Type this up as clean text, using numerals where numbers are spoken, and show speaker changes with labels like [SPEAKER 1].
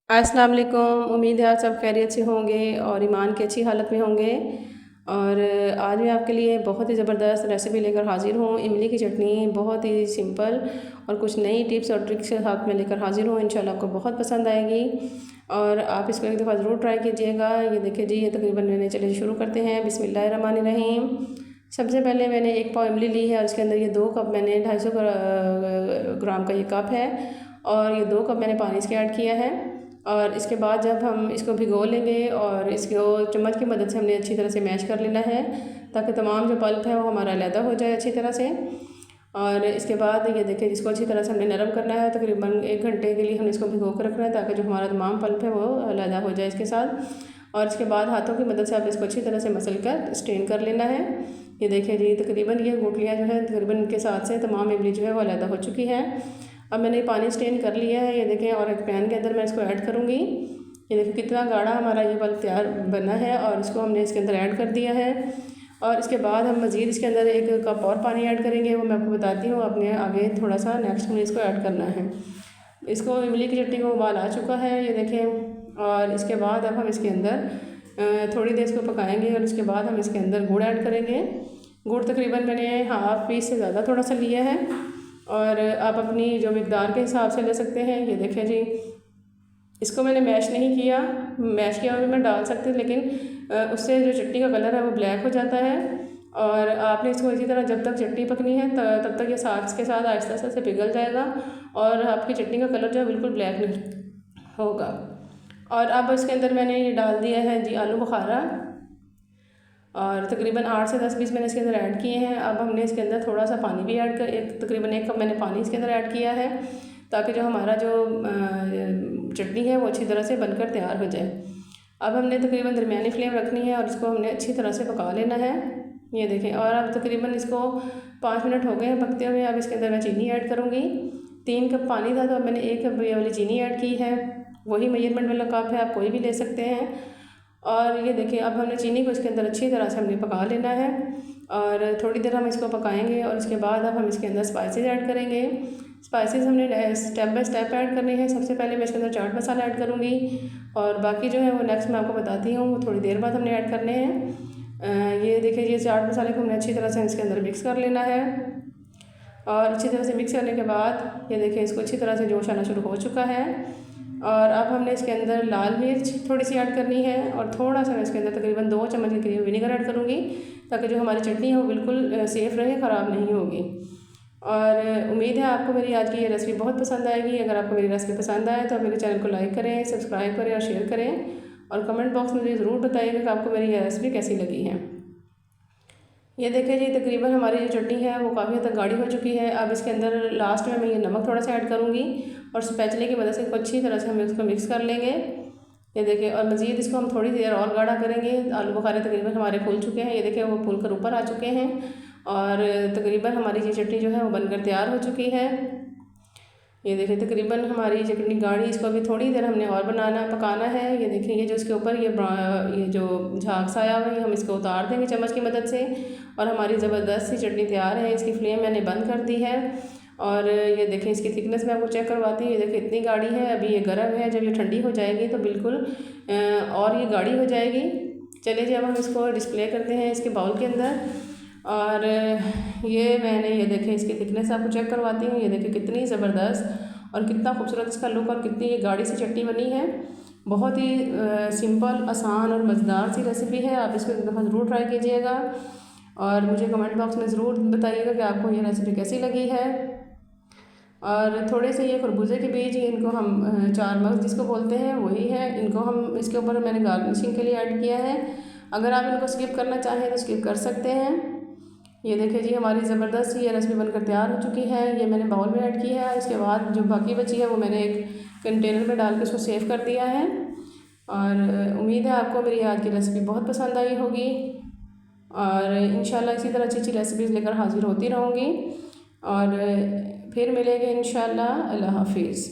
[SPEAKER 1] अस्सलाम वालेकुम। उम्मीद है आप सब खैरियत से होंगे और ईमान की अच्छी हालत में होंगे। और आज मैं आपके लिए बहुत ही ज़बरदस्त रेसिपी लेकर हाज़िर हूँ। इमली की चटनी बहुत ही सिंपल और कुछ नई टिप्स और ट्रिक्स के साथ में लेकर हाज़िर हूँ। इंशाल्लाह आपको बहुत पसंद आएगी और आप इसको एक दफ़ा ज़रूर ट्राई कीजिएगा। ये देखिए जी, ये तकरीबन मैंने, चलिए शुरू करते हैं। बिस्मिल्लाहिर्रहमानिर्रहीम। सबसे पहले मैंने 1 पाव इमली ली है और इसके अंदर ये 2 कप, मैंने 250 ग्राम का ये कप है और ये 2 कप मैंने पानी इसके ऐड किया है। और इसके बाद जब हम इसको भिगो लेंगे और इसको चम्मच की मदद से हमने अच्छी तरह से मैश कर लेना है ताकि तमाम जो पल्प है वो हमारा अलहदा हो जाए अच्छी तरह से। और इसके बाद ये देखिए, इसको अच्छी तरह से हमने नरम करना है। तकरीबन 1 घंटे के लिए हमने इसको भिगो कर रखना है ताकि जो हमारा तमाम पल्प है वो अलहदा हो जाए इसके साथ। और इसके बाद हाथों की मदद से आप इसको अच्छी तरह से मसल कर स्ट्रेन कर लेना है। ये देखिए जी, तकरीबन ये गुठलियाँ जो है तकरीबन इनके साथ से तमाम इमली जो है वो अलहदा हो चुकी है। अब मैंने पानी स्ट्रेन कर लिया है, ये देखें, और एक पैन के अंदर मैं इसको ऐड करूँगी। ये देखिए कितना गाढ़ा हमारा ये पल्प तैयार बना है और इसको हमने इसके अंदर ऐड कर दिया है। और इसके बाद हम मज़ीद इसके अंदर 1 कप और पानी ऐड करेंगे, वो मैं आपको बताती हूँ। अपने आगे थोड़ा सा नेक्स्ट में इसको ऐड करना है। इसको इमली की चटनी को उबाल आ चुका है, ये देखें। और इसके बाद अब हम इसके अंदर थोड़ी देर इसको पकाएंगे और इसके बाद हम इसके अंदर गुड़ ऐड करेंगे। गुड़ तकरीबन मैंने हाफ़ पीस से ज़्यादा थोड़ा सा लिया है और आप अपनी जो मिकदार के हिसाब से ले सकते हैं। ये देखें जी, इसको मैंने मैश नहीं किया, मैश किया हुआ भी मैं डाल सकती हूँ, लेकिन उससे जो चटनी का कलर है वो ब्लैक हो जाता है। और आपने इसको इसी तरह जब तक चटनी पकनी है तब तक ये साथ के साथ आहिस्ता आहिस्ता से पिघल जाएगा और आपकी चटनी का कलर जो है बिल्कुल ब्लैक नहीं होगा। और अब इसके अंदर मैंने ये डाल दिया है जी आलू बुखारा और तकरीबन 8 से 10 पीस मैंने इसके अंदर ऐड किए हैं। अब हमने इसके अंदर थोड़ा सा पानी भी ऐड कर, तकरीबन 1 कप मैंने पानी इसके अंदर ऐड किया है ताकि जो हमारा जो चटनी है वो अच्छी तरह से बनकर तैयार हो जाए। अब हमने तकरीबन दरमियानी फ्लेम रखनी है और इसको हमने अच्छी तरह से पका लेना है। ये देखें, और अब तकरीबन इसको 5 मिनट हो गए हैं पकते हुए। अब इसके अंदर मैं चीनी ऐड करूँगी। 3 कप पानी था तो अब मैंने 1 कप ये वाली चीनी ऐड की है। वही मेजरमेंट वाला कप है, आप कोई भी ले सकते हैं। और ये देखिए, अब हमने चीनी को इसके अंदर अच्छी तरह से हमने पका लेना है और थोड़ी देर हम इसको पकाएंगे। और इसके बाद अब हम इसके अंदर स्पाइसेस ऐड करेंगे। स्पाइसेस हमने स्टेप बाय स्टेप ऐड करने हैं। सबसे पहले मैं इसके अंदर चाट मसाला ऐड करूँगी और बाकी जो है वो नेक्स्ट मैं आपको बताती हूँ, वो थोड़ी देर बाद हमने ऐड करने हैं। ये देखिए, ये चाट मसाले को हमने अच्छी तरह से इसके अंदर मिक्स कर लेना है। और अच्छी तरह से मिक्स करने के बाद ये देखिए, इसको अच्छी तरह से जोश आना शुरू हो चुका है। और अब हमने इसके अंदर लाल मिर्च थोड़ी सी ऐड करनी है और थोड़ा सा मैं इसके अंदर तकरीबन 2 चम्मच के करीब विनेगर ऐड करूँगी ताकि जो हमारी चटनी है वो बिल्कुल सेफ़ रहे, ख़राब नहीं होगी। और उम्मीद है आपको मेरी आज की ये रेसिपी बहुत पसंद आएगी। अगर आपको मेरी रेसिपी पसंद आए तो मेरे चैनल को लाइक करें, सब्सक्राइब करें और शेयर करें और कमेंट बॉक्स में मुझे ज़रूर बताइएगा कि आपको मेरी ये रेसिपी कैसी लगी है। ये देखिए जी, तकरीबन हमारी जो चटनी है वो काफ़ी हद तक गाढ़ी हो चुकी है। अब इसके अंदर लास्ट में मैं ये नमक थोड़ा सा ऐड करूँगी और स्पैचुले की मदद से इसको अच्छी तरह से हम इसको मिक्स कर लेंगे। ये देखिए, और मज़ीद इसको हम थोड़ी देर और गाढ़ा करेंगे। आलू बुखारे तकरीबन हमारे फूल चुके हैं, ये देखिए वो फूल कर ऊपर आ चुके हैं और तकरीबन हमारी ये चटनी जो है वो बनकर तैयार हो चुकी है। ये देखिए, तकरीबन हमारी चटनी गाढ़ी, इसको अभी थोड़ी देर हमने और पकाना है। ये देखिए, ये जो इसके ऊपर ये जो झाग सा आया हुआ है हम इसको उतार देंगे चम्मच की मदद से और हमारी ज़बरदस्त सी चटनी तैयार है। इसकी फ्लेम मैंने बंद कर दी है और ये देखें, इसकी थिकनेस मैं आपको चेक करवाती हूँ। ये देखिए इतनी गाढ़ी है, अभी ये गर्म है, जब ये ठंडी हो जाएगी तो बिल्कुल और ये गाढ़ी हो जाएगी। चलिए जी, अब हम इसको डिस्प्ले करते हैं इसके बाउल के अंदर। और ये मैंने, ये देखें, इसकी थिकनेस आपको चेक करवाती हूँ। ये देखें कितनी ज़बरदस्त और कितना खूबसूरत इसका लुक और कितनी ये गाढ़ी सी चटनी बनी है। बहुत ही सिंपल, आसान और मज़ेदार सी रेसिपी है। आप इसको एक दफ़ा ज़रूर ट्राई कीजिएगा और मुझे कमेंट बॉक्स में ज़रूर बताइएगा कि आपको ये रेसिपी कैसी लगी है। और थोड़े से ये खरबूजे के बीज, इनको हम चार मगज़ जिसको बोलते हैं वही है, इनको हम इसके ऊपर मैंने गार्निशिंग के लिए ऐड किया है। अगर आप इनको स्किप करना चाहें तो स्किप कर सकते हैं। ये देखिए जी, हमारी ज़बरदस्त ये रेसिपी बनकर तैयार हो चुकी है। ये मैंने बाउल में ऐड की है। इसके बाद जो बाकी बची है वो मैंने एक कंटेनर में डाल के उसको सेव कर दिया है। और उम्मीद है आपको मेरी आज की रेसिपी बहुत पसंद आई होगी और इंशाल्लाह इसी तरह अच्छी अच्छी रेसिपीज़ लेकर हाज़िर होती रहूँगी और फिर मिलेंगे इंशाल्लाह। अल्लाह हाफिज़।